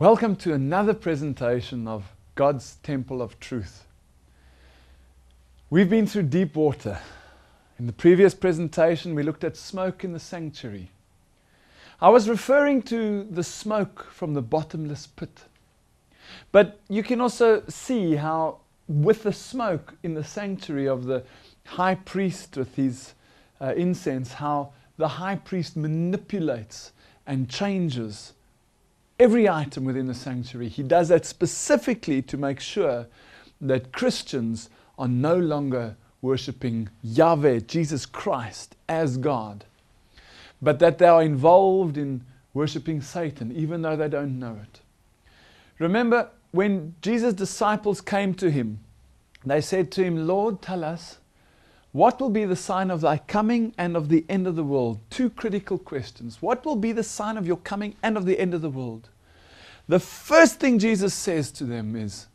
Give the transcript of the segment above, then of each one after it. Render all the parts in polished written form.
Welcome to another presentation of God's Temple of Truth. We've been through deep water. In the previous presentation, we looked at smoke in the sanctuary. I was referring to the smoke from the bottomless pit. But you can also see how with the smoke in the sanctuary of the high priest with his incense, how the high priest manipulates and changes every item within the sanctuary. He does that specifically to make sure that Christians are no longer worshipping Yahweh, Jesus Christ, as God, but that they are involved in worshipping Satan, even though they don't know it. Remember, when Jesus' disciples came to him, they said to him, "Lord, tell us, what will be the sign of thy coming and of the end of the world?" Two critical questions. What will be the sign of your coming and of the end of the world? The first thing Jesus says to them is,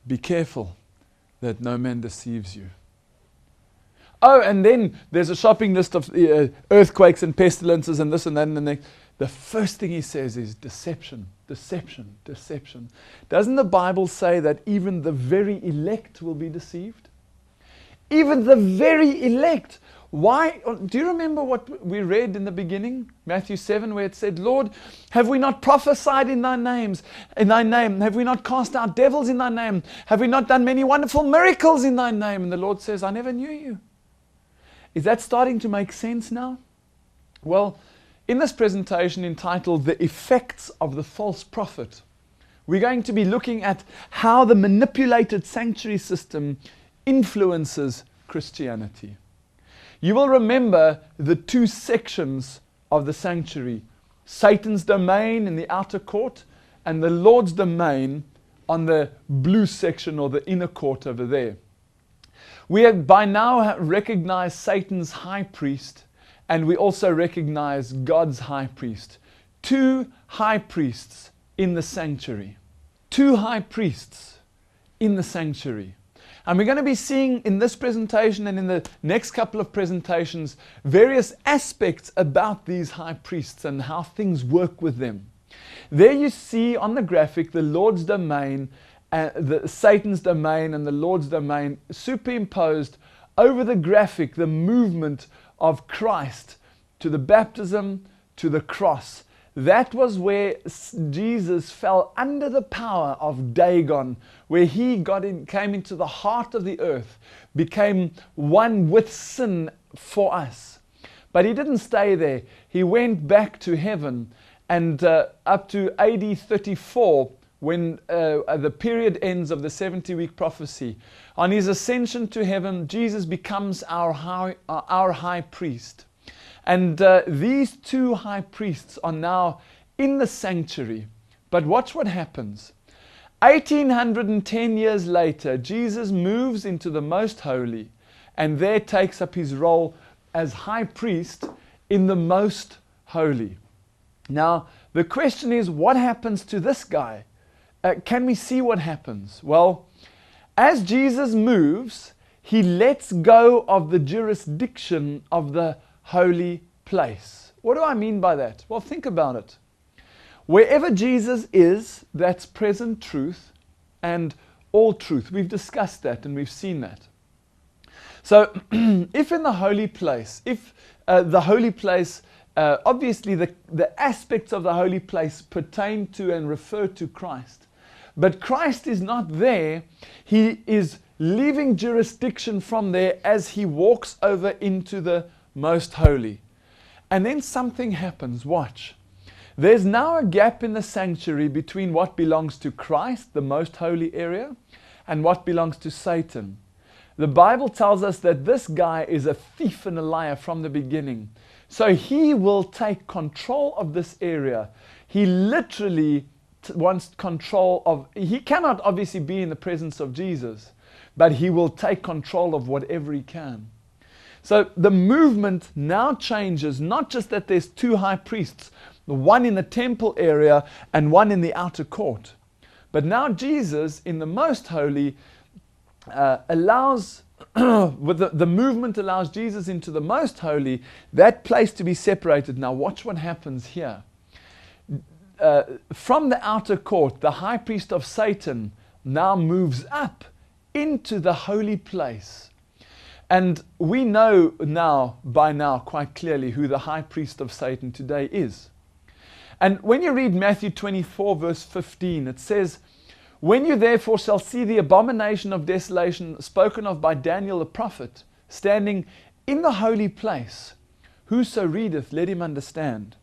be careful that no man deceives you. Oh, and then there's a shopping list of earthquakes and pestilences and this and that and the next. The first thing he says is deception, deception, deception. Doesn't the Bible say that even the very elect will be deceived? Even the very elect. Why? Do you remember what we read in the beginning? Matthew 7, where it said, "Lord, have we not prophesied in thy name? Have we not cast out devils in thy name? Have we not done many wonderful miracles in thy name?" And the Lord says, "I never knew you." Is that starting to make sense now? Well, in this presentation entitled "The Effects of the False Prophet," we're going to be looking at how the manipulated sanctuary system influences Christianity. You will remember the two sections of the sanctuary: Satan's domain in the outer court and the Lord's domain on the blue section or the inner court over there. We have by now recognized Satan's high priest, and we also recognize God's high priest. Two high priests in the sanctuary. Two high priests in the sanctuary. And we're going to be seeing in this presentation and in the next couple of presentations various aspects about these high priests and how things work with them. There you see on the graphic the Lord's domain, Satan's domain and the Lord's domain superimposed over the graphic, the movement of Christ to the baptism, to the cross. That was where Jesus fell under the power of Dagon, where he came into the heart of the earth, became one with sin for us. But he didn't stay there. He went back to heaven, and up to AD 34, when the period ends of the 70-week prophecy, on his ascension to heaven, Jesus becomes our high priest. And these two high priests are now in the sanctuary. But watch what happens. 1810 years later, Jesus moves into the most holy and there takes up his role as high priest in the most holy. Now, the question is, what happens to this guy? Can we see what happens? Well, as Jesus moves, he lets go of the jurisdiction of the holy place. What do I mean by that? Well, think about it. Wherever Jesus is, that's present truth and all truth. We've discussed that and we've seen that. So, if in the holy place, obviously the aspects of the holy place pertain to and refer to Christ, but Christ is not there. He is leaving jurisdiction from there as he walks over into the most holy. And then something happens. Watch. There's now a gap in the sanctuary between what belongs to Christ, the most holy area, and what belongs to Satan. The Bible tells us that this guy is a thief and a liar from the beginning. So he will take control of this area. He literally wants control of, he cannot obviously be in the presence of Jesus, but he will take control of whatever he can. So the movement now changes, not just that there's two high priests, one in the temple area and one in the outer court, but now Jesus in the most holy allows, with the movement allows Jesus into the most holy, that place to be separated. Now watch what happens here. from the outer court, the high priest of Satan now moves up into the holy place. And we know by now, quite clearly who the high priest of Satan today is. And when you read Matthew 24, verse 15, it says, "When you therefore shall see the abomination of desolation spoken of by Daniel the prophet, standing in the holy place, whoso readeth, let him understand."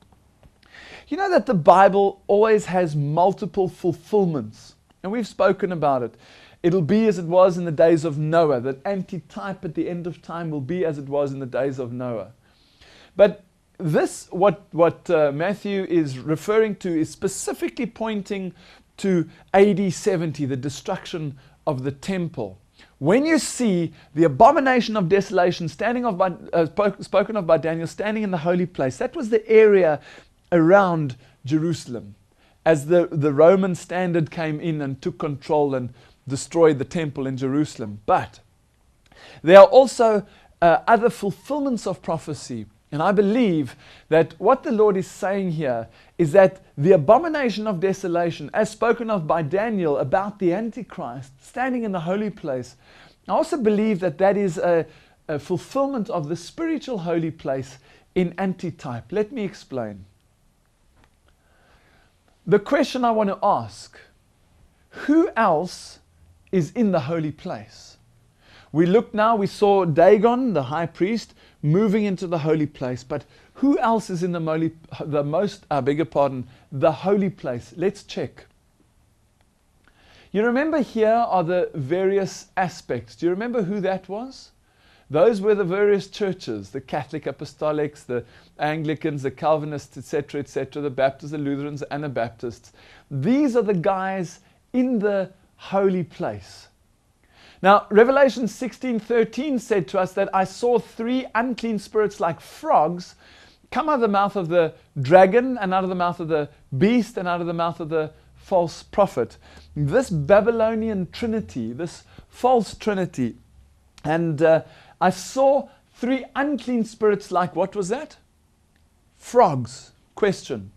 You know that the Bible always has multiple fulfillments, and we've spoken about it. It'll be as it was in the days of Noah. That antitype at the end of time will be as it was in the days of Noah. But this, what Matthew is referring to, is specifically pointing to AD 70, the destruction of the temple. When you see the abomination of desolation spoken of by Daniel, standing in the holy place, that was the area around Jerusalem, as the Roman standard came in and took control and destroyed the temple in Jerusalem. But there are also other fulfillments of prophecy. And I believe that what the Lord is saying here is that the abomination of desolation, as spoken of by Daniel about the Antichrist standing in the holy place, I also believe that that is a fulfillment of the spiritual holy place in antitype. Let me explain. The question I want to ask, who else is in the holy place? We saw Dagon, the high priest, moving into the holy place. But who else is in the holy place? Let's check. You remember here are the various aspects. Do you remember who that was? Those were the various churches, the Catholic Apostolics, the Anglicans, the Calvinists, etc., the Baptists, the Lutherans, the Anabaptists. These are the guys in the holy place. Now, Revelation 16:13 said to us that I saw 3 unclean spirits like frogs come out of the mouth of the dragon and out of the mouth of the beast and out of the mouth of the false prophet. This Babylonian trinity, this false trinity. And I saw 3 unclean spirits like, what was that? Frogs. Question.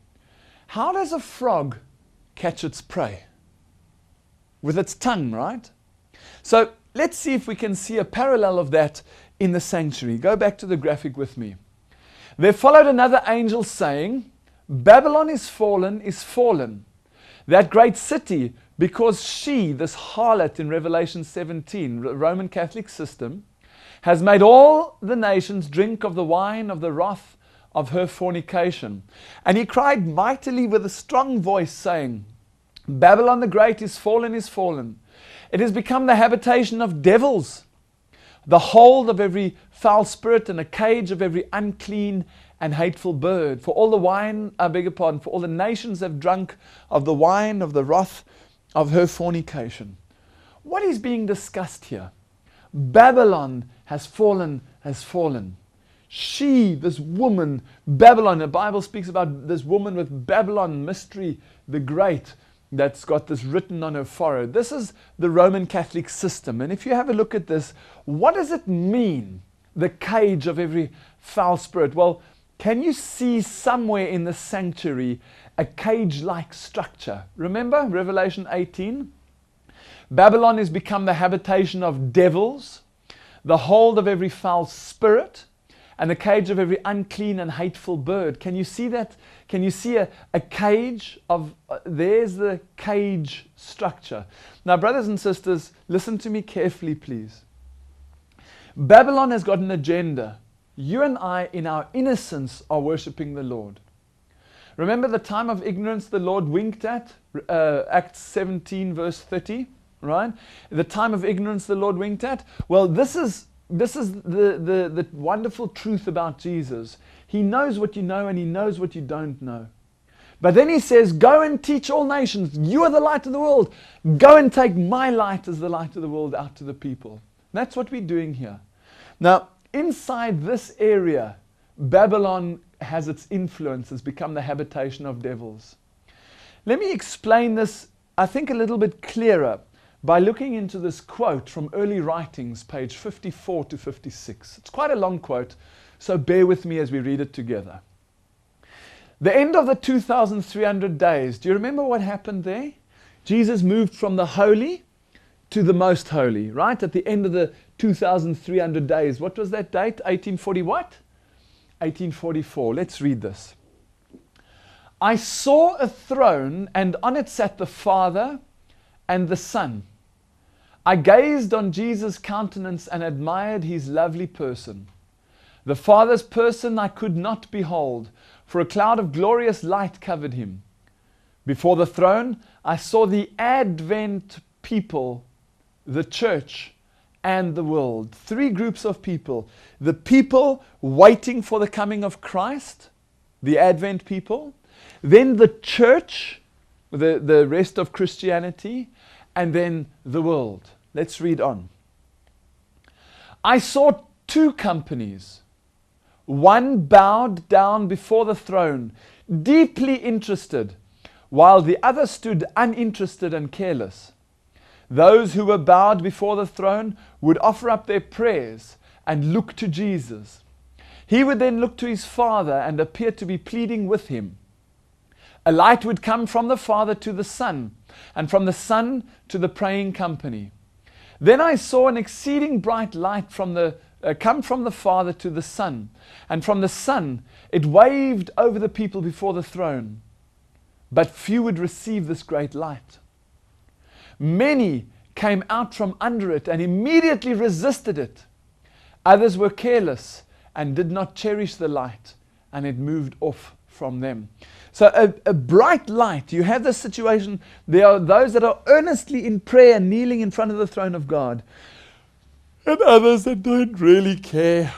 How does a frog catch its prey? With its tongue, right? So let's see if we can see a parallel of that in the sanctuary. Go back to the graphic with me. There followed another angel saying, Babylon is fallen, that great city, because she, this harlot in Revelation 17, Roman Catholic system, has made all the nations drink of the wine of the wrath of her fornication. And he cried mightily with a strong voice, saying, Babylon the great is fallen, is fallen. It has become the habitation of devils, the hold of every foul spirit, and a cage of every unclean and hateful bird. For all the nations have drunk of the wine of the wrath of her fornication. What is being discussed here? Babylon has fallen, has fallen. She, this woman, Babylon, the Bible speaks about this woman with Babylon, mystery, the great, that's got this written on her forehead. This is the Roman Catholic system. And if you have a look at this, what does it mean, the cage of every foul spirit? Well, can you see somewhere in the sanctuary a cage-like structure? Remember Revelation 18? Babylon has become the habitation of devils, the hold of every foul spirit, and the cage of every unclean and hateful bird. Can you see that? Can you see a cage of, there's the cage structure. Now, brothers and sisters, listen to me carefully, please. Babylon has got an agenda. You and I, in our innocence, are worshipping the Lord. Remember the time of ignorance the Lord winked at? Acts 17, verse 30, right? The time of ignorance the Lord winked at? Well, this is the wonderful truth about Jesus. He knows what you know and He knows what you don't know. But then He says, go and teach all nations. You are the light of the world. Go and take my light as the light of the world out to the people. That's what we're doing here. Now, inside this area, Babylon has its influence, has become the habitation of devils. Let me explain this, I think, a little bit clearer by looking into this quote from Early Writings, page 54 to 56. It's quite a long quote, so bear with me as we read it together. The end of the 2,300 days. Do you remember what happened there? Jesus moved from the holy to the most holy, right? At the end of the 2,300 days. What was that date? 1840 what? 1844. Let's read this. I saw a throne, and on it sat the Father and the Son. I gazed on Jesus' countenance and admired his lovely person. The Father's person I could not behold, for a cloud of glorious light covered him. Before the throne, I saw the Advent people, the church, and the world. Three groups of people. The people waiting for the coming of Christ, the Advent people. Then the church, the rest of Christianity, and then the world. Let's read on. I saw two companies. One bowed down before the throne, deeply interested, while the other stood uninterested and careless. Those who were bowed before the throne would offer up their prayers and look to Jesus. He would then look to his Father and appear to be pleading with him. A light would come from the Father to the Son, and from the Son to the praying company. Then I saw an exceeding bright light come from the Father to the Son, and from the Son it waved over the people before the throne. But few would receive this great light. Many came out from under it and immediately resisted it. Others were careless and did not cherish the light, and it moved off from them. So a bright light. You have this situation. There are those that are earnestly in prayer, kneeling in front of the throne of God, and others that don't really care,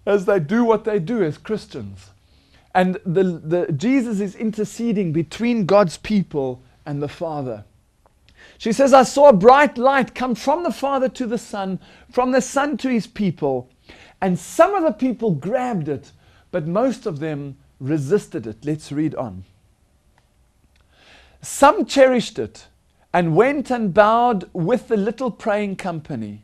as they do what they do as Christians. And Jesus is interceding between God's people and the Father. She says, I saw a bright light come from the Father to the Son, from the Son to his people. And some of the people grabbed it, but most of them resisted it. Let's read on. Some cherished it and went and bowed with the little praying company.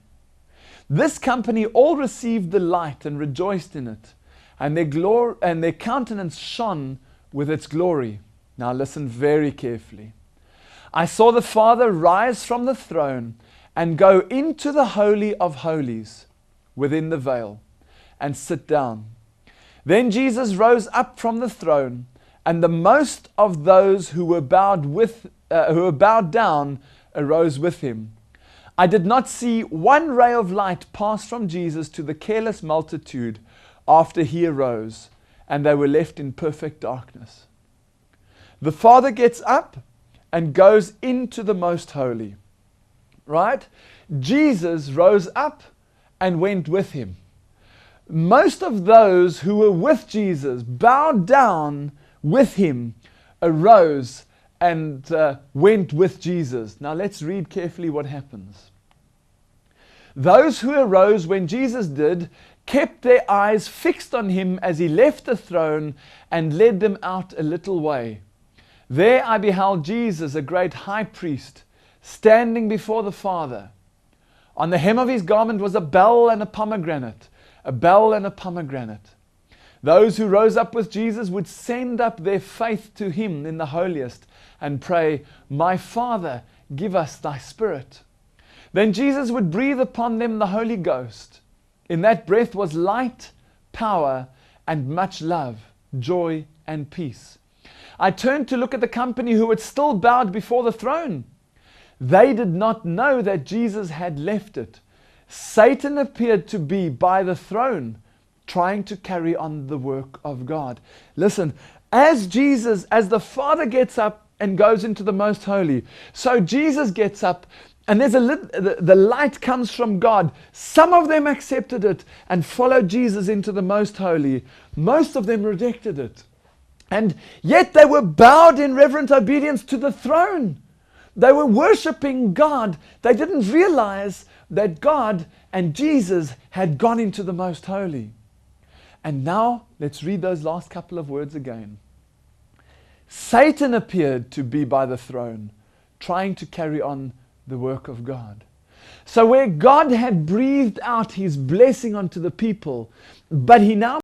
This company all received the light and rejoiced in it, and their countenance shone with its glory. Now listen very carefully. I saw the Father rise from the throne and go into the Holy of Holies within the veil and sit down. Then Jesus rose up from the throne, and the most of those who were bowed down arose with him. I did not see one ray of light pass from Jesus to the careless multitude after he arose, and they were left in perfect darkness. The Father gets up and goes into the most holy. Right? Jesus rose up and went with him. Most of those who were with Jesus, bowed down with him, arose and went with Jesus. Now let's read carefully what happens. Those who arose when Jesus did kept their eyes fixed on him as he left the throne and led them out a little way. There I beheld Jesus, a great high priest, standing before the Father. On the hem of his garment was a bell and a pomegranate. A bell and a pomegranate. Those who rose up with Jesus would send up their faith to him in the holiest and pray, My Father, give us thy Spirit. Then Jesus would breathe upon them the Holy Ghost. In that breath was light, power, and much love, joy, and peace. I turned to look at the company who had still bowed before the throne. They did not know that Jesus had left it. Satan appeared to be by the throne, trying to carry on the work of God. Listen, as the Father gets up and goes into the most holy, so Jesus gets up and the light comes from God. Some of them accepted it and followed Jesus into the most holy. Most of them rejected it. And yet they were bowed in reverent obedience to the throne. They were worshiping God. They didn't realize that God and Jesus had gone into the most holy. And now, let's read those last couple of words again. Satan appeared to be by the throne, trying to carry on the work of God. So where God had breathed out his blessing onto the people, but he now